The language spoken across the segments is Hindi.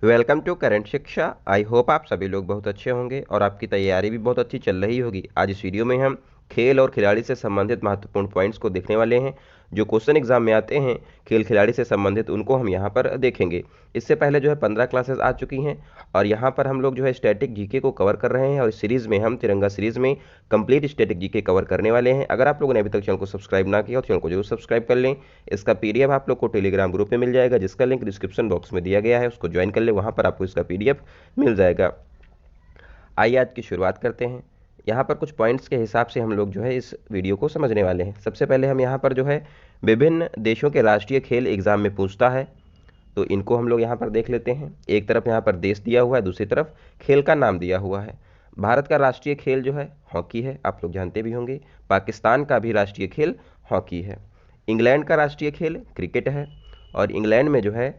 वेलकम टू करंट शिक्षा। आई होप आप सभी लोग बहुत अच्छे होंगे और आपकी तैयारी भी बहुत अच्छी चल रही होगी। आज इस वीडियो में हम खेल और खिलाड़ी से संबंधित महत्वपूर्ण पॉइंट्स को देखने वाले हैं। जो क्वेश्चन एग्जाम में आते हैं खेल खिलाड़ी से संबंधित, उनको हम यहाँ पर देखेंगे। इससे पहले जो है 15 क्लासेस आ चुकी हैं और यहाँ पर हम लोग जो है स्टैटिक जीके को कवर कर रहे हैं और इस सीरीज़ में हम तिरंगा सीरीज़ में कंप्लीट स्टैटिक जीके कवर करने वाले हैं। अगर आप लोगों ने अभी तक चैनल को सब्सक्राइब ना किया तो चैनल को जरूर सब्सक्राइब कर लें। इसका पीडीएफ आप लोग को टेलीग्राम ग्रुप में मिल जाएगा, जिसका लिंक डिस्क्रिप्शन बॉक्स में दिया गया है, उसको ज्वाइन कर ले, वहाँ पर आपको इसका पीडीएफ मिल जाएगा। आइए आज की शुरुआत करते हैं। यहाँ पर कुछ पॉइंट्स के हिसाब से हम लोग जो है इस वीडियो को समझने वाले हैं। सबसे पहले हम यहाँ पर जो है विभिन्न देशों के राष्ट्रीय खेल एग्जाम में पूछता है, तो इनको हम लोग यहाँ पर देख लेते हैं। एक तरफ यहाँ पर देश दिया हुआ है, दूसरी तरफ खेल का नाम दिया हुआ है। भारत का राष्ट्रीय खेल जो है हॉकी है, आप लोग जानते भी होंगे। पाकिस्तान का भी राष्ट्रीय खेल हॉकी है। इंग्लैंड का राष्ट्रीय खेल क्रिकेट है और इंग्लैंड में जो है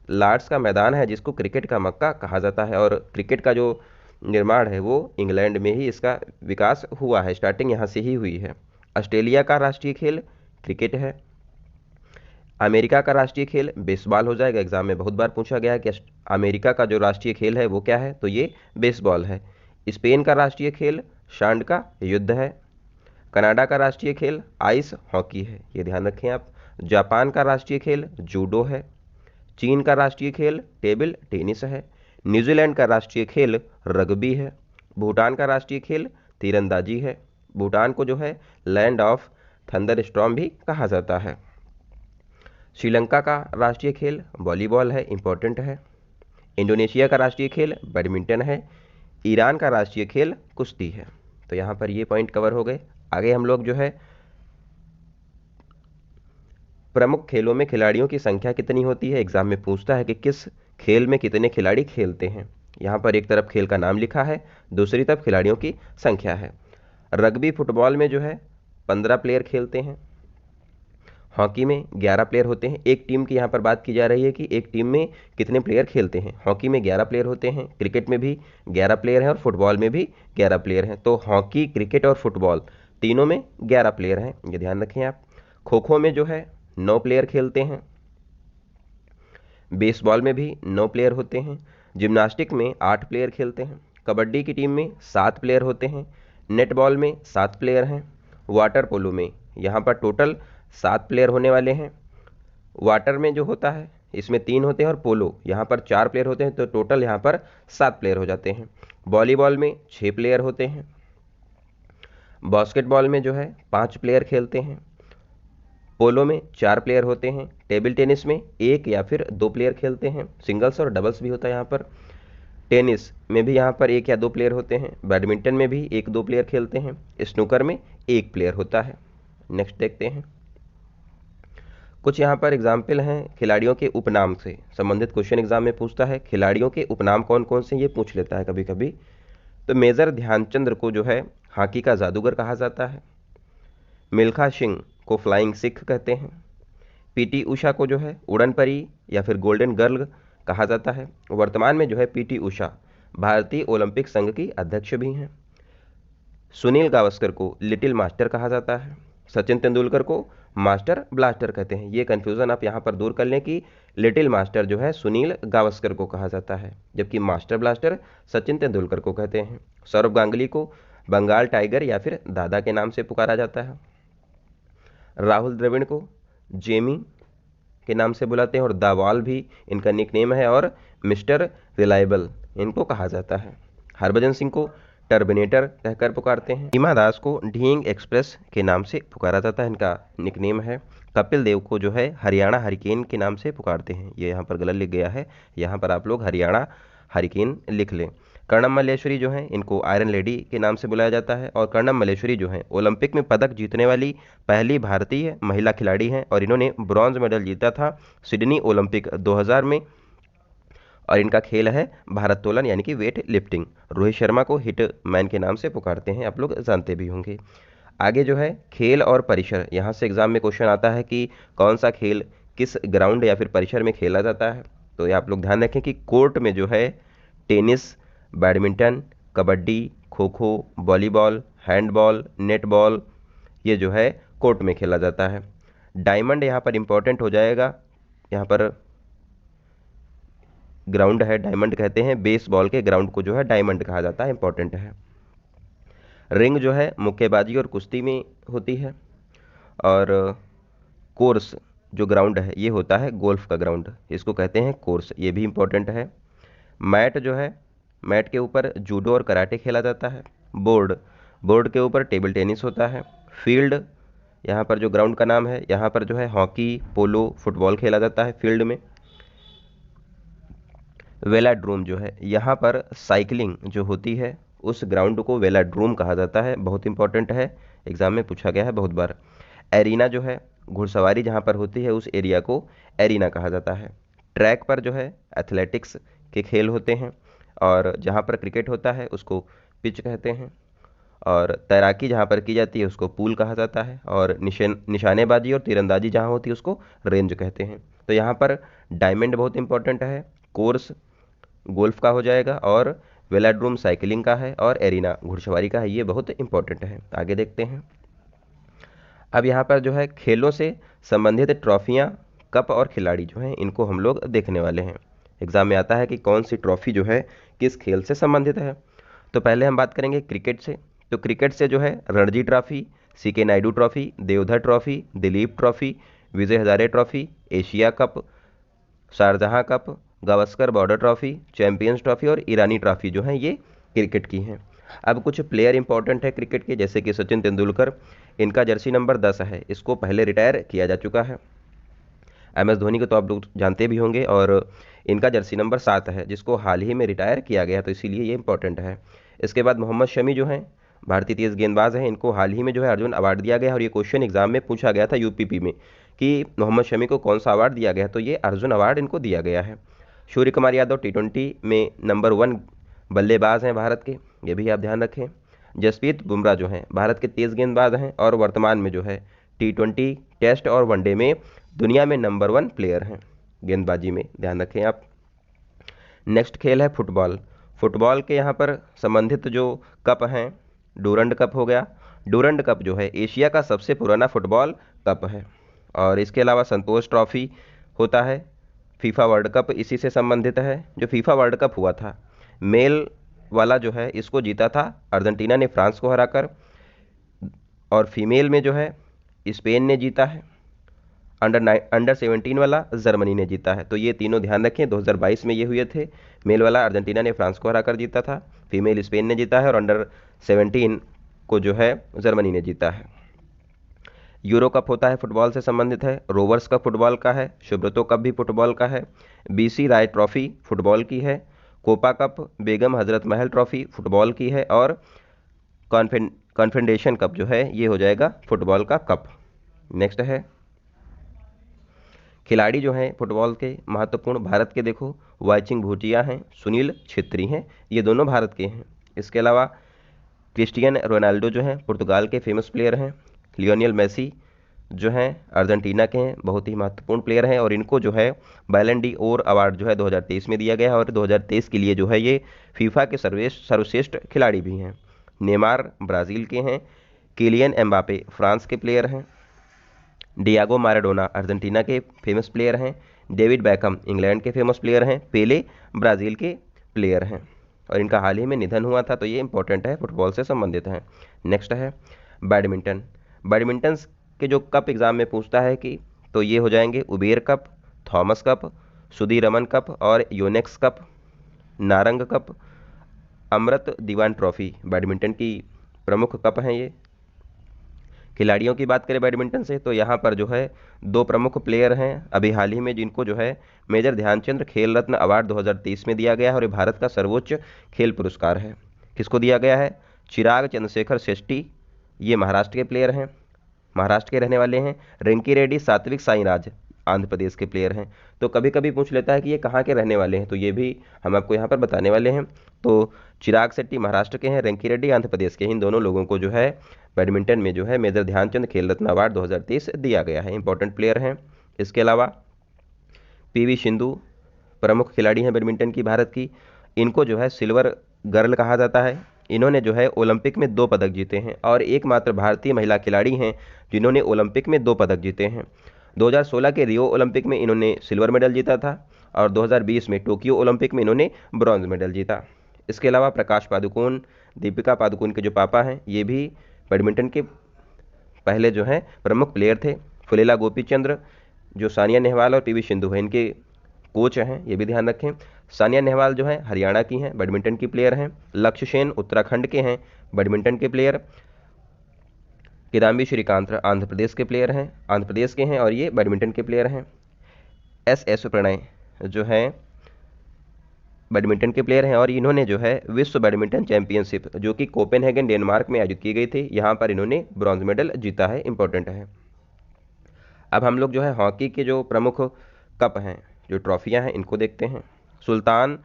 लॉर्ड्स का मैदान है, जिसको क्रिकेट का मक्का कहा जाता है और क्रिकेट का जो निर्माण है वो इंग्लैंड में ही इसका विकास हुआ है, स्टार्टिंग यहाँ से ही हुई है। ऑस्ट्रेलिया का राष्ट्रीय खेल क्रिकेट है। अमेरिका का राष्ट्रीय खेल बेसबॉल हो जाएगा, एग्जाम में बहुत बार पूछा गया है कि अमेरिका का जो राष्ट्रीय खेल है वो क्या है, तो ये बेसबॉल है। स्पेन का राष्ट्रीय खेल सांड का युद्ध है। कनाडा का राष्ट्रीय खेल आइस हॉकी है, ये ध्यान रखें आप। जापान का राष्ट्रीय खेल जूडो है। चीन का राष्ट्रीय खेल टेबल टेनिस है। न्यूजीलैंड का राष्ट्रीय खेल रग्बी है। भूटान का राष्ट्रीय खेल तीरंदाजी है। भूटान को जो है लैंड ऑफ थंडर स्टॉर्म भी कहा जाता है। श्रीलंका का राष्ट्रीय खेल वॉलीबॉल है, इंपॉर्टेंट है। इंडोनेशिया का राष्ट्रीय खेल बैडमिंटन है। ईरान का राष्ट्रीय खेल कुश्ती है। तो यहाँ पर ये पॉइंट कवर हो गए। आगे हम लोग जो है प्रमुख खेलों में खिलाड़ियों की संख्या कितनी होती है, एग्जाम में पूछता है कि किस खेल में कितने खिलाड़ी खेलते हैं। यहाँ पर एक तरफ खेल का नाम लिखा है, दूसरी तरफ खिलाड़ियों की संख्या है। रग्बी फुटबॉल में जो है 15 प्लेयर खेलते हैं। हॉकी में 11 प्लेयर होते हैं। एक टीम की यहाँ पर बात की जा रही है कि एक टीम में कितने प्लेयर खेलते हैं। हॉकी में 11 प्लेयर होते हैं, क्रिकेट में भी 11 प्लेयर हैं और फुटबॉल में भी 11 प्लेयर हैं। तो हॉकी, क्रिकेट और फुटबॉल तीनों में 11 प्लेयर हैं, ये ध्यान रखें आप। खो खो में जो है 9 प्लेयर खेलते हैं। बेसबॉल में भी 9 प्लेयर होते हैं। जिम्नास्टिक में 8 प्लेयर खेलते हैं। कबड्डी की टीम में 7 प्लेयर होते हैं। नेटबॉल में 7 प्लेयर हैं। वाटर पोलो में यहाँ पर टोटल 7 प्लेयर होने वाले हैं। वाटर में जो होता है इसमें 3 होते हैं और पोलो यहाँ पर 4 प्लेयर होते हैं, तो टोटल यहाँ पर 7 प्लेयर हो जाते हैं। वॉलीबॉल में 6 प्लेयर होते हैं। बास्केटबॉल में जो है 5 प्लेयर खेलते हैं। पोलो में 4 प्लेयर होते हैं। टेबल टेनिस में 1 या फिर 2 प्लेयर खेलते हैं, सिंगल्स और डबल्स भी होता है यहाँ पर। टेनिस में भी यहाँ पर 1 या 2 प्लेयर होते हैं। बैडमिंटन में भी 1-2 प्लेयर खेलते हैं। स्नूकर में 1 प्लेयर होता है। नेक्स्ट देखते हैं। कुछ यहाँ पर एग्जाम्पल हैं खिलाड़ियों के उपनाम से संबंधित, क्वेश्चन एग्जाम में पूछता है खिलाड़ियों के उपनाम कौन कौन से, ये पूछ लेता है कभी कभी। तो मेजर ध्यानचंद्र को जो है हॉकी का जादूगर कहा जाता है। मिल्खा सिंह को फ्लाइंग सिख कहते हैं। पीटी उषा को जो है उड़न परी या फिर गोल्डन गर्ल कहा जाता है। वर्तमान में जो है पीटी उषा भारतीय ओलंपिक संघ की अध्यक्ष भी हैं। सुनील गावस्कर को लिटिल मास्टर कहा जाता है। सचिन तेंदुलकर को मास्टर ब्लास्टर कहते हैं। ये कन्फ्यूज़न आप यहाँ पर दूर कर लें कि लिटिल मास्टर जो है सुनील गावस्कर को कहा जाता है, जबकि मास्टर ब्लास्टर सचिन तेंदुलकर को कहते हैं। सौरभ गांगुली को बंगाल टाइगर या फिर दादा के नाम से पुकारा जाता है। राहुल द्रविड़ को जेमी के नाम से बुलाते हैं और दावाल भी इनका निकनेम है और मिस्टर रिलायबल इनको कहा जाता है। हरभजन सिंह को टर्मिनेटर कहकर पुकारते हैं। हिमा दास को ढींग एक्सप्रेस के नाम से पुकारा जाता है, इनका निकनेम है। कपिल देव को जो है हरियाणा हरिकेन के नाम से पुकारते हैं, ये यहाँ पर गलत लिख गया है, यहाँ पर आप लोग हरियाणा हरिकेन लिख लें। कर्णम मल्लेश्वरी जो है इनको आयरन लेडी के नाम से बुलाया जाता है और कर्णम मल्लेश्वरी जो है ओलंपिक में पदक जीतने वाली पहली भारतीय महिला खिलाड़ी हैं और इन्होंने ब्रॉन्ज मेडल जीता था सिडनी ओलंपिक 2000 में और इनका खेल है भारोत्तोलन यानी कि वेट लिफ्टिंग। रोहित शर्मा को हिट मैन के नाम से पुकारते हैं, आप लोग जानते भी होंगे। आगे जो है खेल और परिसर, यहाँ से एग्जाम में क्वेश्चन आता है कि कौन सा खेल किस ग्राउंड या फिर परिसर में खेला जाता है। तो ये आप लोग ध्यान रखें कि कोर्ट में जो है tennis, badminton, kabaddi, kho kho, volleyball, handball, netball, ये जो है कोर्ट में खेला जाता है। डायमंड यहाँ पर इंपॉर्टेंट हो जाएगा, यहाँ पर ग्राउंड है डायमंड कहते हैं, बेसबॉल के ग्राउंड को जो है डायमंड कहा जाता है, इंपॉर्टेंट है। रिंग जो है मुक्केबाजी और कुश्ती में होती है। और कोर्स जो ग्राउंड है ये होता है गोल्फ का ग्राउंड, इसको कहते हैं कोर्स, ये भी इंपॉर्टेंट है। मैट जो है, मैट के ऊपर जूडो और कराटे खेला जाता है। बोर्ड, बोर्ड के ऊपर टेबल टेनिस होता है। फील्ड, यहाँ पर जो ग्राउंड का नाम है, यहाँ पर जो है हॉकी, पोलो, फुटबॉल खेला जाता है फील्ड में। वेलाड्रोम जो है, यहाँ पर साइकिलिंग जो होती है उस ग्राउंड को वेलाड्रोम कहा जाता है, बहुत इंपॉर्टेंट है, एग्जाम में पूछा गया है बहुत बार। एरिना जो है, घुड़सवारी जहाँ पर होती है उस एरिया को एरिना कहा जाता है। ट्रैक पर जो है एथलेटिक्स के खेल होते हैं, और जहाँ पर क्रिकेट होता है उसको पिच कहते हैं। और तैराकी जहाँ पर की जाती है उसको पूल कहा जाता है। और निशानेबाजी और तीरंदाजी जहाँ होती है उसको रेंज कहते हैं। तो यहाँ पर डायमंड बहुत इंपॉर्टेंट है, कोर्स गोल्फ का हो जाएगा, और वेलाड्रोम साइकिलिंग का है, और एरिना घुड़सवारी का है, ये बहुत इंपॉर्टेंट है। आगे देखते हैं। अब यहाँ पर जो है खेलों से संबंधित ट्रॉफियाँ, कप और खिलाड़ी जो हैं इनको हम लोग देखने वाले हैं। एग्जाम में आता है कि कौन सी ट्रॉफी जो है किस खेल से संबंधित है। तो पहले हम बात करेंगे क्रिकेट से। तो क्रिकेट से जो है Ranji trophy, CK Naidu trophy, Deodhar trophy, Duleep trophy, Vijay Hazare trophy, Asia cup, Sharjah cup, Gavaskar Border trophy, champions trophy और ईरानी ट्रॉफी जो है ये क्रिकेट की हैं। अब कुछ प्लेयर इंपॉर्टेंट है क्रिकेट के, जैसे कि सचिन तेंदुलकर, इनका जर्सी नंबर 10 है, इसको पहले रिटायर किया जा चुका है। MS धोनी को तो आप लोग जानते भी होंगे, और इनका जर्सी नंबर 7 है जिसको हाल ही में रिटायर किया गया, तो इसीलिए ये इंपॉर्टेंट है। इसके बाद मोहम्मद शमी जो हैं भारतीय तेज गेंदबाज हैं, इनको हाल ही में जो है अर्जुन अवार्ड दिया गया, और ये क्वेश्चन एग्जाम में पूछा गया था यूपीपी में कि मोहम्मद शमी को कौन सा अवार्ड दिया गया, तो ये अर्जुन अवार्ड इनको दिया गया है। सूर्य कुमार यादव T20 में नंबर 1 बल्लेबाज हैं भारत के, ये भी आप ध्यान रखें। जसप्रीत बुमराह जो हैं भारत के तेज गेंदबाज हैं, और वर्तमान में जो है T20, टेस्ट और वनडे में दुनिया में नंबर 1 प्लेयर हैं गेंदबाजी में, ध्यान रखें आप। नेक्स्ट खेल है फुटबॉल। फुटबॉल के यहाँ पर संबंधित जो कप हैं, डूरंड कप हो गया। डूरंड कप जो है एशिया का सबसे पुराना फुटबॉल कप है। और इसके अलावा संतोष ट्रॉफी होता है, फीफा वर्ल्ड कप इसी से संबंधित है। जो फीफा वर्ल्ड कप हुआ था मेल वाला जो है इसको जीता था अर्जेंटीना ने फ्रांस को हराकर, और फीमेल में जो है स्पेन ने जीता है। अंडर 17 वाला जर्मनी ने जीता है। तो ये तीनों ध्यान रखें, 2022 में ये हुए थे। मेल वाला अर्जेंटीना ने फ्रांस को हराकर जीता था, फीमेल स्पेन ने जीता है, और अंडर 17 को जो है जर्मनी ने जीता है। यूरो कप होता है, फुटबॉल से संबंधित है। रोवर्स कप फुटबॉल का है। सुब्रतो कप भी फुटबॉल का है। BC राय ट्रॉफी फुटबॉल की है। Copa cup, Begum Hazrat Mahal trophy football की है। और कॉन्फेडरेशन कप जो है ये हो जाएगा फुटबॉल का कप। नेक्स्ट है खिलाड़ी जो हैं फुटबॉल के महत्वपूर्ण भारत के, देखो वाइचिंग भूटिया हैं, सुनील छेत्री हैं, ये दोनों भारत के हैं। इसके अलावा क्रिस्टियानो रोनाल्डो जो हैं पुर्तगाल के फेमस प्लेयर हैं। लियोनेल मेसी जो हैं अर्जेंटीना के हैं, बहुत ही महत्वपूर्ण प्लेयर हैं, और इनको जो है बैलन डी ओर अवार्ड जो है 2023 में दिया गया है, और 2023 के लिए जो है ये फीफा के सर्वश्रेष्ठ खिलाड़ी भी हैं। नेमार ब्राज़ील के हैं। किलियन एम्बापे फ्रांस के प्लेयर हैं। डियागो माराडोना अर्जेंटीना के फेमस प्लेयर हैं। डेविड बैकम इंग्लैंड के फेमस प्लेयर हैं। पेले ब्राज़ील के प्लेयर हैं, और इनका हाल ही में निधन हुआ था, तो ये इंपॉर्टेंट है, फुटबॉल से संबंधित हैं। नेक्स्ट है बैडमिंटन। बैडमिंटन के जो कप एग्जाम में पूछता है कि, तो ये हो जाएंगे Uber cup, Thomas cup, Sudirman cup और योनेक्स कप, नारंग कप, अमृत दीवान ट्रॉफी बैडमिंटन की प्रमुख कप हैं ये। खिलाड़ियों की बात करें बैडमिंटन से, तो यहाँ पर जो है 2 प्रमुख प्लेयर हैं अभी हाल ही में, जिनको जो है मेजर ध्यानचंद खेल रत्न अवार्ड 2023 में दिया गया है, और ये भारत का सर्वोच्च खेल पुरस्कार है। किसको दिया गया है? चिराग चंद्रशेखर शेट्टी, ये महाराष्ट्र के प्लेयर हैं, महाराष्ट्र के रहने वाले हैं। रिंकी रेड्डी, सात्विक साईराज आंध्र प्रदेश के प्लेयर हैं। तो कभी कभी पूछ लेता है कि ये कहाँ के रहने वाले हैं, तो ये भी हम आपको यहाँ पर बताने वाले हैं। तो चिराग शेट्टी महाराष्ट्र के हैं, रिंकी रेड्डी आंध्र प्रदेश के हैं। इन दोनों लोगों को जो है बैडमिंटन में जो है मेजर ध्यानचंद खेल रत्न अवार्ड 2023 दिया गया है, इंपॉर्टेंट प्लेयर हैं। इसके अलावा PV सिंधु प्रमुख खिलाड़ी हैं बैडमिंटन की भारत की, इनको जो है सिल्वर गर्ल कहा जाता है। इन्होंने जो है ओलंपिक में 2 पदक जीते हैं, और एकमात्र भारतीय महिला खिलाड़ी हैं जिन्होंने ओलंपिक में 2 पदक जीते हैं। 2016 के रियो ओलंपिक में इन्होंने सिल्वर मेडल जीता था, और 2020 में टोक्यो ओलंपिक में इन्होंने ब्रॉन्ज मेडल जीता। इसके अलावा प्रकाश पादुकोण, दीपिका पादुकोण के जो पापा हैं, ये भी बैडमिंटन के पहले जो हैं प्रमुख प्लेयर थे। फुलेला गोपीचंद्र जो सानिया नेहवाल और पीवी सिंधु है इनके कोच हैं, ये भी ध्यान रखें। सानिया नेहवाल जो है हरियाणा की हैं, बैडमिंटन की प्लेयर हैं। लक्ष्य सेन उत्तराखंड के हैं, बैडमिंटन के प्लेयर। किदाम्बी श्रीकांत आंध्र प्रदेश के प्लेयर हैं, आंध्र प्रदेश के हैं और ये बैडमिंटन के प्लेयर हैं। एस प्रणय जो हैं बैडमिंटन के प्लेयर हैं और इन्होंने जो है विश्व बैडमिंटन चैंपियनशिप जो कि कोपेनहेगन डेनमार्क में आयोजित की गई थी, यहाँ पर इन्होंने ब्रॉन्ज मेडल जीता है, इंपॉर्टेंट है। अब हम लोग जो है हॉकी के जो प्रमुख कप हैं, जो ट्रॉफियां हैं, इनको देखते हैं। सुल्तान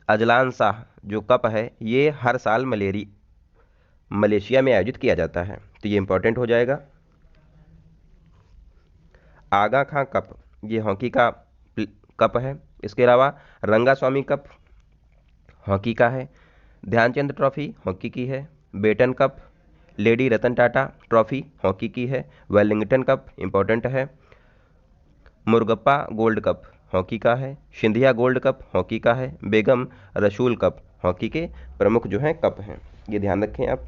अजलान शाह जो कप है ये हर साल मलेशिया में आयोजित किया जाता है, तो ये इंपॉर्टेंट हो जाएगा। आगा खां कप ये हॉकी का कप है। इसके अलावा रंगास्वामी कप हॉकी का है। ध्यानचंद ट्रॉफी हॉकी की है। Batten cup, lady Ratan Tata trophy hockey की है। वेलिंगटन कप इंपॉर्टेंट है। मुर्गप्पा गोल्ड कप हॉकी का है। सिंधिया गोल्ड कप हॉकी का है। बेगम रसूल कप हॉकी के प्रमुख जो हैं कप हैं, ये ध्यान रखें आप।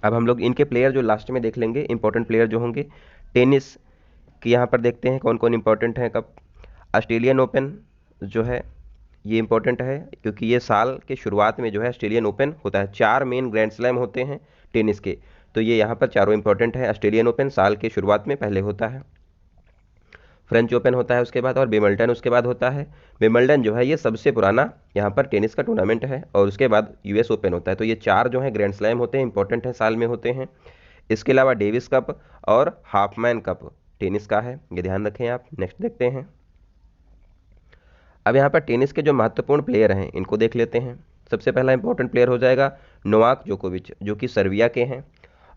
अब हम लोग इनके प्लेयर जो लास्ट में देख लेंगे, इंपॉर्टेंट प्लेयर जो होंगे। टेनिस की यहाँ पर देखते हैं कौन कौन इंपॉर्टेंट है कप। ऑस्ट्रेलियन ओपन जो है ये इंपॉर्टेंट है क्योंकि ये साल के शुरुआत में जो है ऑस्ट्रेलियन ओपन होता है। 4 मेन ग्रैंड स्लैम होते हैं टेनिस के, तो ये यहाँ पर चारों इंपॉर्टेंट है। ऑस्ट्रेलियन ओपन साल के शुरुआत में पहले होता है। फ्रेंच ओपन होता है उसके बाद, और विंबलडन उसके बाद होता है। विंबलडन जो है ये सबसे पुराना यहाँ पर टेनिस का टूर्नामेंट है, और उसके बाद यूएस ओपन होता है। तो ये 4 जो है ग्रैंड स्लैम होते हैं, इंपॉर्टेंट है, साल में होते हैं। इसके अलावा डेविस कप और हाफमैन कप टेनिस का है, ये ध्यान रखें आप। नेक्स्ट देखते हैं। अब यहाँ पर टेनिस के जो महत्वपूर्ण प्लेयर हैं इनको देख लेते हैं। सबसे पहला इंपॉर्टेंट प्लेयर हो जाएगा नोवाक जोकोविच जो कि सर्बिया के हैं,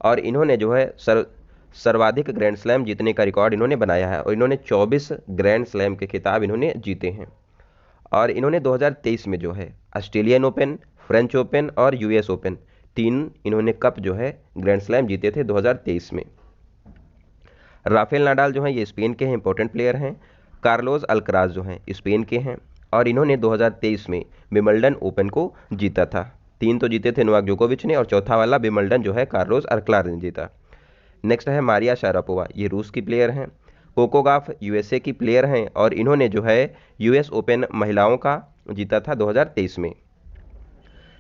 और इन्होंने जो है सर्वाधिक ग्रैंड स्लैम जीतने का रिकॉर्ड इन्होंने बनाया है, और इन्होंने 24 ग्रैंड स्लैम के खिताब इन्होंने जीते हैं। और इन्होंने 2023 में जो है ऑस्ट्रेलियन ओपन, फ्रेंच ओपन और यूएस ओपन 3 इन्होंने कप जो है ग्रैंड स्लैम जीते थे 2023 में। राफेल नाडाल जो हैं ये स्पेन के हैं, इंपॉर्टेंट प्लेयर हैं। कार्लोस अल्कराज जो हैं स्पेन के हैं, और इन्होंने 2023 में विंबलडन ओपन को जीता था। 3 तो जीते थे नोवाक जोकोविच ने, और चौथा वाला विंबलडन जो है कार्लोस अल्कराज ने जीता। नेक्स्ट है मारिया शारापोवा, ये रूस की प्लेयर हैं। कोको गाफ यूएसए की प्लेयर हैं, और इन्होंने जो है यूएस ओपन महिलाओं का जीता था 2023 में।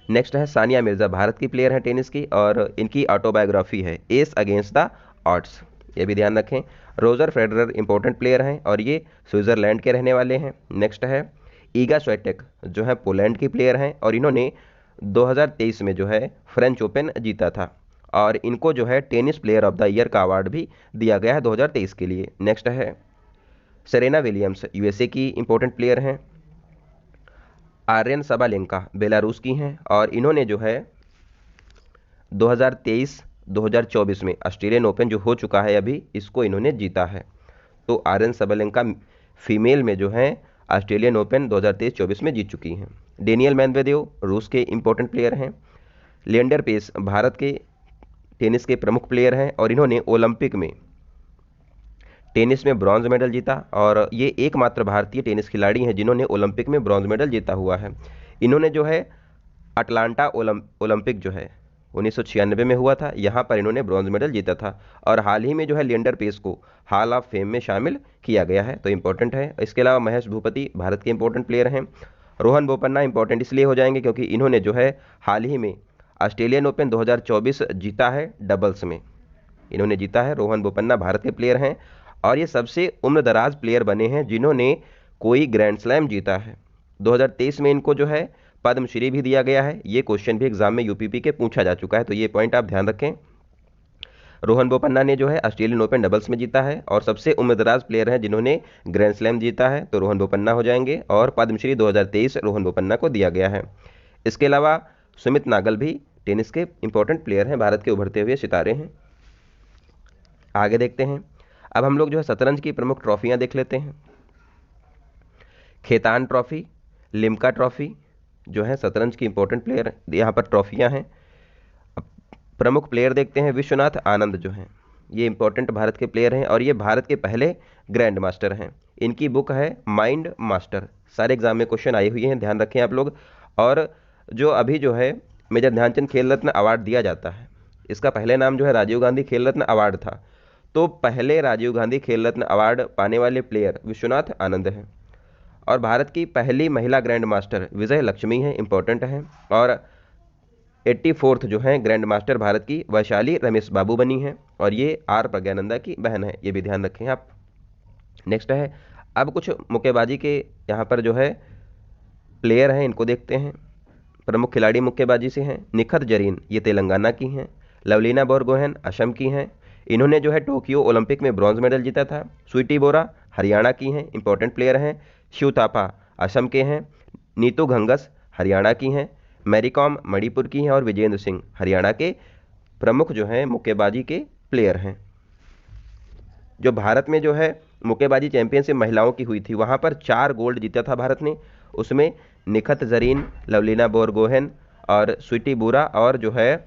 नेक्स्ट है सानिया मिर्जा, भारत की प्लेयर हैं टेनिस की, और इनकी ऑटोबायोग्राफी है एस अगेंस्ट द ऑड्स, ये भी ध्यान रखें। रोजर फेडरर इंपॉर्टेंट प्लेयर हैं, और ये स्विट्जरलैंड के रहने वाले हैं। नेक्स्ट है ईगा स्वियाटेक जो है पोलैंड की प्लेयर हैं, और इन्होंने 2023 में जो है फ्रेंच ओपन जीता था, और इनको जो है tennis player of the year का अवार्ड भी दिया गया है 2023 के लिए। नेक्स्ट है सेरेना विलियम्स, यूएसए की इंपॉर्टेंट प्लेयर हैं। आर्यन सबालेंका बेलारूस की हैं, और इन्होंने जो है 2023-2024 में ऑस्ट्रेलियन ओपन जो हो चुका है अभी, इसको इन्होंने जीता है। तो आर्यन सबालेंका फीमेल में जो है ऑस्ट्रेलियन ओपन 2023-24 में जीत चुकी हैं। डेनियल मेदवेदेव रूस के इंपॉर्टेंट प्लेयर हैं। लिएंडर पेस भारत के टेनिस के प्रमुख प्लेयर हैं, और इन्होंने ओलंपिक में टेनिस में ब्रॉन्ज मेडल जीता, और ये एकमात्र भारतीय टेनिस खिलाड़ी हैं जिन्होंने ओलंपिक में ब्रॉन्ज मेडल जीता हुआ है। इन्होंने जो है अटलांटा ओलंपिक जो है 1996 में हुआ था, यहाँ पर इन्होंने ब्रॉन्ज मेडल जीता था, और हाल ही में जो है लिएंडर पेस को हॉल ऑफ फेम में शामिल किया गया है, तो इंपॉर्टेंट है। इसके अलावा महेश भूपति भारत के इंपॉर्टेंट प्लेयर हैं। रोहन बोपन्ना इंपॉर्टेंट इसलिए हो जाएंगे क्योंकि इन्होंने जो है हाल ही में ऑस्ट्रेलियन ओपन 2024 जीता है, डबल्स में इन्होंने जीता है। रोहन बोपन्ना भारत के प्लेयर हैं, और ये सबसे उम्रदराज प्लेयर बने हैं जिन्होंने कोई ग्रैंड स्लैम जीता है। 2023 में इनको जो है पद्मश्री भी दिया गया है, ये क्वेश्चन भी एग्जाम में यूपीपी के पूछा जा चुका है, तो ये पॉइंट आप ध्यान रखें। रोहन बोपन्ना ने जो है ऑस्ट्रेलियन ओपन डबल्स में जीता है, और सबसे उम्रदराज प्लेयर हैं जिन्होंने ग्रैंड स्लैम जीता है, तो रोहन बोपन्ना हो जाएंगे, और पद्मश्री 2023 रोहन बोपन्ना को दिया गया है। इसके अलावा सुमित नागल भी टेनिस के इंपॉर्टेंट प्लेयर हैं, भारत के उभरते हुए सितारे हैं। आगे देखते हैं। अब हम लोग जो है शतरंज की प्रमुख ट्रॉफियां देख लेते हैं। खेतान ट्रॉफी, लिम्का ट्रॉफी जो है शतरंज की इंपॉर्टेंट प्लेयर यहाँ पर ट्रॉफियां हैं। प्रमुख प्लेयर देखते हैं। विश्वनाथ आनंद जो हैं ये इंपॉर्टेंट भारत के प्लेयर हैं और ये भारत के पहले ग्रैंड मास्टर हैं। इनकी बुक है माइंड मास्टर, सारे एग्जाम में क्वेश्चन आए हुए हैं, ध्यान रखें आप लोग। और जो अभी जो है मेजर ध्यानचंद खेल रत्न अवार्ड दिया जाता है, इसका पहले नाम जो है राजीव गांधी खेल रत्न अवार्ड था। तो पहले राजीव गांधी खेल रत्न अवार्ड पाने वाले प्लेयर विश्वनाथ आनंद हैं। और भारत की पहली महिला ग्रैंड मास्टर विजय लक्ष्मी है, इंपॉर्टेंट है। और 84th जो है ग्रैंड मास्टर भारत की वैशाली रमेश बाबू बनी है और ये आर प्रज्ञानंदा की बहन है, ये भी ध्यान रखें आप। नेक्स्ट है, अब कुछ मुक्केबाजी के यहाँ पर जो है प्लेयर हैं, इनको देखते हैं। प्रमुख खिलाड़ी मुक्केबाजी से हैं। निखत जरीन, ये तेलंगाना की हैं। लवलीना बोरगोहेन असम की हैं, इन्होंने जो है टोक्यो ओलंपिक में ब्रॉन्ज मेडल जीता था। स्वीटी बोरा हरियाणा की हैं, इंपॉर्टेंट प्लेयर हैं। शिव थापा असम के हैं। नीतू घंगस हरियाणा की हैं। मैरीकॉम मणिपुर की हैं और विजेंद्र सिंह हरियाणा के प्रमुख जो हैं मुक्केबाजी के प्लेयर हैं। जो भारत में जो है मुक्केबाजी चैंपियनशिप महिलाओं की हुई थी, वहाँ पर 4 गोल्ड जीता था भारत ने। उसमें निखत जरीन, लवलीना बोरगोहेन और स्वीटी बोरा और जो है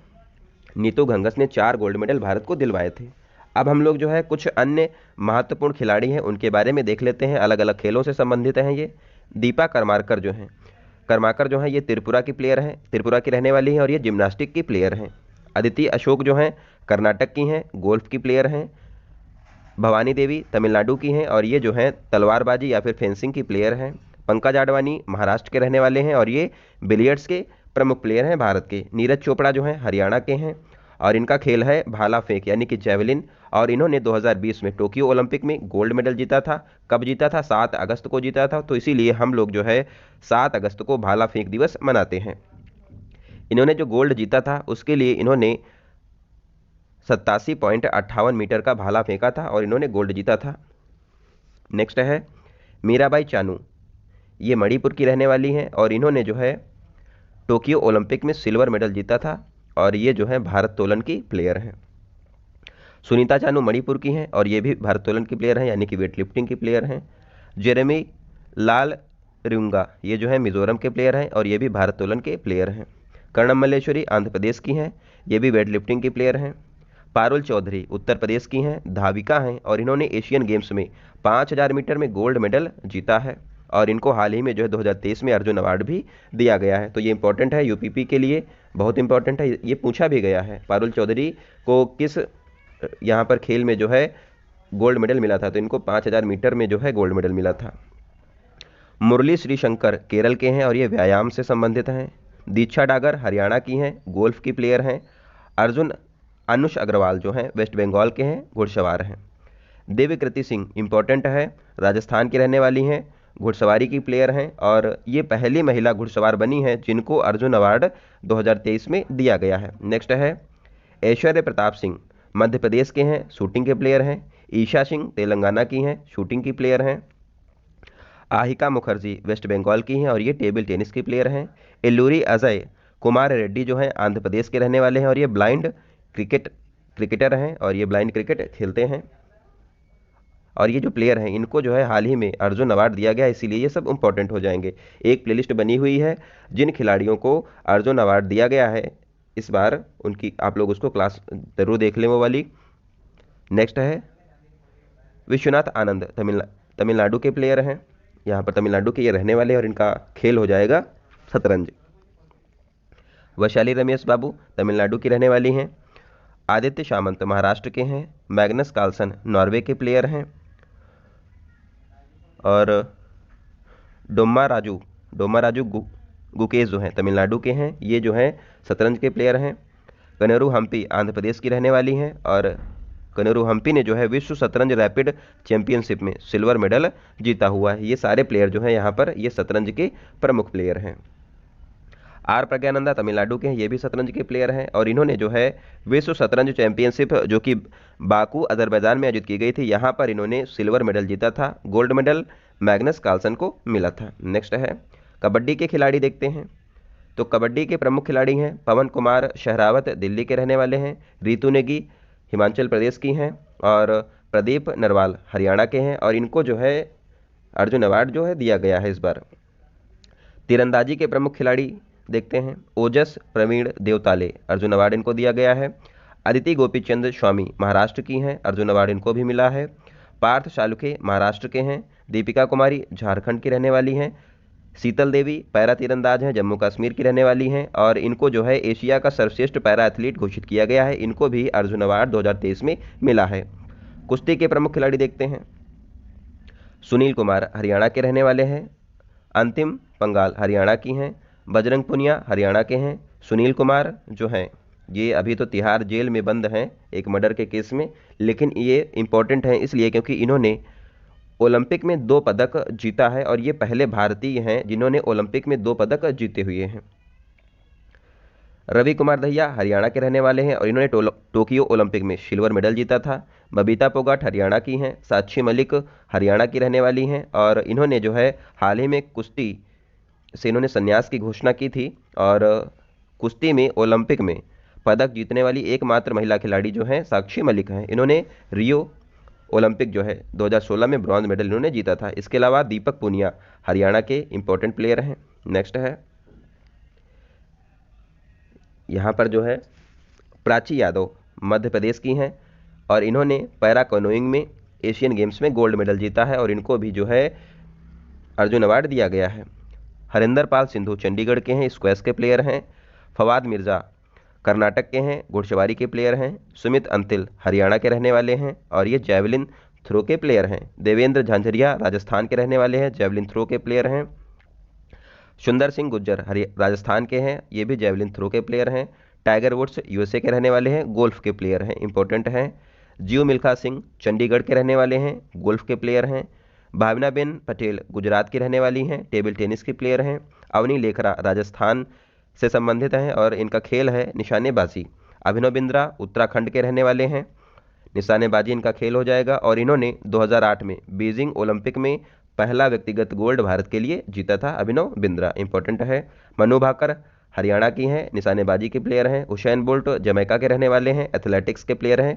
नीतू घंगस ने 4 गोल्ड मेडल भारत को दिलवाए थे। अब हम लोग जो है कुछ अन्य महत्वपूर्ण खिलाड़ी हैं उनके बारे में देख लेते हैं, अलग अलग खेलों से संबंधित हैं ये। दीपा कर्माकर जो हैं, कर्माकर जो हैं ये त्रिपुरा की प्लेयर हैं, त्रिपुरा की रहने वाली हैं और ये जिम्नास्टिक की प्लेयर हैं। अदिति अशोक जो हैं कर्नाटक की हैं, गोल्फ की प्लेयर हैं। भवानी देवी तमिलनाडु की हैं और ये जो हैं तलवारबाजी या फिर फेंसिंग की प्लेयर हैं। पंकज आडवाणी महाराष्ट्र के रहने वाले हैं और ये बिलियर्ड्स के प्रमुख प्लेयर हैं भारत के। नीरज चोपड़ा जो हैं हरियाणा के हैं और इनका खेल है भाला फेंक यानी कि जैवलिन, और इन्होंने 2020 में टोक्यो ओलंपिक में गोल्ड मेडल जीता था। कब जीता था? 7 अगस्त को जीता था, तो इसीलिए हम लोग जो है 7 अगस्त को भाला फेंक दिवस मनाते हैं। इन्होंने जो गोल्ड जीता था उसके लिए इन्होंने 87.58 मीटर का भाला फेंका था और इन्होंने गोल्ड जीता था। नेक्स्ट है मीराबाई चानू, ये मणिपुर की रहने वाली हैं और इन्होंने जो है टोक्यो ओलंपिक में सिल्वर मेडल जीता था और ये जो है भारोत्तोलन की प्लेयर हैं। सुनीता चानू मणिपुर की हैं और ये भी भारोत्तोलन की प्लेयर हैं यानी कि वेट लिफ्टिंग की प्लेयर हैं। जेरेमी लाल रिंगा, ये जो है मिजोरम के प्लेयर हैं और ये भी भारोत्तोलन के प्लेयर हैं। कर्णम मल्लेश्वरी आंध्र प्रदेश की हैं, ये भी वेट लिफ्टिंग की प्लेयर हैं। पारुल चौधरी उत्तर प्रदेश की हैं, धाविका हैं और इन्होंने एशियन गेम्स में 5000 मीटर में गोल्ड मेडल जीता है और इनको हाल ही में जो है 2023 में अर्जुन अवार्ड भी दिया गया है। तो ये इंपॉर्टेंट है, यूपीपी के लिए बहुत इंपॉर्टेंट है, ये पूछा भी गया है पारुल चौधरी को किस यहाँ पर खेल में जो है गोल्ड मेडल मिला था, तो इनको 5000 मीटर में जो है गोल्ड मेडल मिला था। मुरली श्रीशंकर केरल के हैं और ये व्यायाम से संबंधित हैं। दीक्षा डागर हरियाणा की हैं, गोल्फ की प्लेयर हैं। अर्जुन अनुष अग्रवाल जो हैं वेस्ट बंगाल के हैं, घुड़सवार हैं। देवकृति सिंह इंपॉर्टेंट है, राजस्थान की रहने वाली हैं, घुड़सवारी की प्लेयर हैं और ये पहली महिला घुड़सवार बनी है जिनको अर्जुन अवार्ड 2023 में दिया गया है। नेक्स्ट है ऐश्वर्य प्रताप सिंह, मध्य प्रदेश के हैं, शूटिंग के प्लेयर हैं। ईशा सिंह तेलंगाना की हैं, शूटिंग की प्लेयर हैं। आहिका मुखर्जी वेस्ट बंगाल की हैं और ये टेबल टेनिस की प्लेयर हैं। एल्लूरी अजय कुमार रेड्डी जो हैं आंध्र प्रदेश के रहने वाले हैं और ये ब्लाइंड क्रिकेटर हैं और ये ब्लाइंड क्रिकेट खेलते हैं। और ये जो प्लेयर हैं इनको जो है हाल ही में अर्जुन अवार्ड दिया गया, इसीलिए ये सब इंपॉर्टेंट हो जाएंगे। एक प्लेलिस्ट बनी हुई है जिन खिलाड़ियों को अर्जुन अवार्ड दिया गया है इस बार, उनकी आप लोग उसको क्लास जरूर देख लें वो वाली। नेक्स्ट है विश्वनाथ आनंद, तमिलनाडु के प्लेयर हैं, यहाँ पर तमिलनाडु के ये रहने वाले हैं और इनका खेल हो जाएगा शतरंज। वैशाली रमेश बाबू तमिलनाडु की रहने वाली हैं। आदित्य सामंत महाराष्ट्र के हैं। मैग्नस कार्लसन नॉर्वे के प्लेयर हैं और डोम्मा राजू गुकेश जो हैं तमिलनाडु के हैं, ये जो हैं शतरंज के प्लेयर हैं। कनेरू हम्पी आंध्र प्रदेश की रहने वाली हैं और कनेरू हम्पी ने जो है विश्व शतरंज रैपिड चैंपियनशिप में सिल्वर मेडल जीता हुआ है। ये सारे प्लेयर जो हैं यहाँ पर ये शतरंज के प्रमुख प्लेयर हैं। आर प्रज्ञानंदा तमिलनाडु के हैं, ये भी शतरंज के प्लेयर हैं और इन्होंने जो है विश्व शतरंज चैंपियनशिप जो कि बाकू अजरबैजान में आयोजित की गई थी, यहाँ पर इन्होंने सिल्वर मेडल जीता था। गोल्ड मेडल मैग्नस कार्लसन को मिला था। नेक्स्ट है कबड्डी के खिलाड़ी देखते हैं। तो कबड्डी के प्रमुख खिलाड़ी हैं पवन कुमार शहरावत दिल्ली के रहने वाले हैं। रितु नेगी हिमाचल प्रदेश की हैं और प्रदीप नरवाल हरियाणा के हैं और इनको जो है अर्जुन अवार्ड जो है दिया गया है इस बार। तीरंदाजी के प्रमुख खिलाड़ी देखते हैं। ओजस प्रवीण देवताले अर्जुन अवार्ड इनको दिया गया है। अदिति गोपीचंद स्वामी महाराष्ट्र की हैं, अर्जुन अवार्ड इनको भी मिला है। पार्थ शालुखे महाराष्ट्र के हैं। दीपिका कुमारी झारखंड की रहने वाली हैं। शीतल देवी पैरा तीरंदाज हैं, जम्मू कश्मीर की रहने वाली हैं और इनको जो है एशिया का सर्वश्रेष्ठ पैरा एथलीट घोषित किया गया है। इनको भी अर्जुन अवार्ड 2023 में मिला है। कुश्ती के प्रमुख खिलाड़ी देखते हैं। सुनील कुमार हरियाणा के रहने वाले हैं। अंतिम पंगाल हरियाणा की हैं। बजरंग पुनिया हरियाणा के हैं। सुनील कुमार जो हैं ये अभी तो तिहाड़ जेल में बंद हैं एक मर्डर के केस में, लेकिन ये इंपॉर्टेंट हैं इसलिए क्योंकि इन्होंने ओलंपिक में 2 पदक जीता है और ये पहले भारतीय हैं जिन्होंने ओलंपिक में 2 पदक जीते हुए हैं। रवि कुमार दहिया हरियाणा के रहने वाले हैं और इन्होंने टोक्यो ओलंपिक में सिल्वर मेडल जीता था। बबीता फोगाट हरियाणा की हैं। साक्षी मलिक हरियाणा की रहने वाली हैं और इन्होंने जो है हाल ही में कुश्ती से इन्होंने संन्यास की घोषणा की थी और कुश्ती में ओलंपिक में पदक जीतने वाली एकमात्र महिला खिलाड़ी जो हैं साक्षी मलिक हैं। इन्होंने रियो ओलंपिक जो है 2016 में ब्रॉन्ज मेडल इन्होंने जीता था। इसके अलावा दीपक पुनिया हरियाणा के इंपॉर्टेंट प्लेयर हैं। नेक्स्ट है यहाँ पर जो है प्राची यादव मध्य प्रदेश की हैं और इन्होंने पैरा कैनोइंग में एशियन गेम्स में गोल्ड मेडल जीता है और इनको भी जो है अर्जुन अवार्ड दिया गया है। हरिंदर पाल सिंधु चंडीगढ़ के हैं, स्क्वैश के प्लेयर हैं। फवाद मिर्ज़ा कर्नाटक के हैं, घुड़सवारी के प्लेयर हैं। सुमित अंतिल हरियाणा के रहने वाले हैं और ये जैवलिन थ्रो के प्लेयर हैं। देवेंद्र झांझरिया राजस्थान के रहने वाले हैं, जैवलिन थ्रो के प्लेयर हैं। सुंदर सिंह गुज्जर राजस्थान के हैं, ये भी जैवलिन थ्रो के प्लेयर हैं। टाइगर वुड्स यूएसए के रहने वाले हैं, गोल्फ के प्लेयर हैं, इंपॉर्टेंट हैं। जियो मिल्खा सिंह चंडीगढ़ के रहने वाले हैं, गोल्फ के प्लेयर हैं। भावनाबेन पटेल गुजरात की रहने वाली हैं, टेबल टेनिस की प्लेयर हैं। अवनी लेखरा राजस्थान से संबंधित हैं और इनका खेल है निशानेबाजी। अभिनव बिंद्रा उत्तराखंड के रहने वाले हैं, निशानेबाजी इनका खेल हो जाएगा और इन्होंने 2008 में बीजिंग ओलंपिक में पहला व्यक्तिगत गोल्ड भारत के लिए जीता था। अभिनव बिंद्रा इंपॉर्टेंट है। मनु भाकर हरियाणा की हैं, निशानेबाजी के प्लेयर हैं। हुसैन बोल्ट जमैका के रहने वाले हैं, एथलेटिक्स के प्लेयर हैं।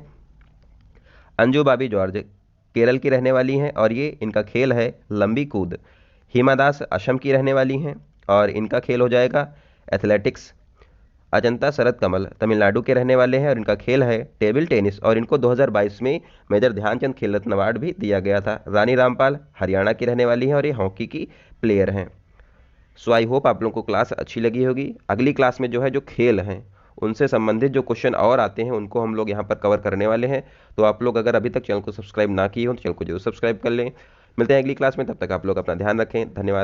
अंजू बाबी जॉर्ज केरल की रहने वाली हैं और ये इनका खेल है लंबी कूद। हिमा दास असम की रहने वाली हैं और इनका खेल हो जाएगा एथलेटिक्स। अजंता शरद कमल तमिलनाडु के रहने वाले हैं और इनका खेल है टेबल टेनिस और इनको 2022 में मेजर ध्यानचंद खेल रत्न अवार्ड भी दिया गया था। रानी रामपाल हरियाणा की रहने वाली हैं और ये हॉकी की प्लेयर हैं। सो आई होप आप लोगों को क्लास अच्छी लगी होगी। अगली क्लास में जो है जो खेल हैं उनसे संबंधित जो क्वेश्चन और आते हैं उनको हम लोग यहाँ पर कवर करने वाले हैं। तो आप लोग अगर अभी तक चैनल को सब्सक्राइब ना किए हो तो चैनल को जरूर सब्सक्राइब कर लें। मिलते हैं अगली क्लास में, तब तक आप लोग अपना ध्यान रखें। धन्यवाद।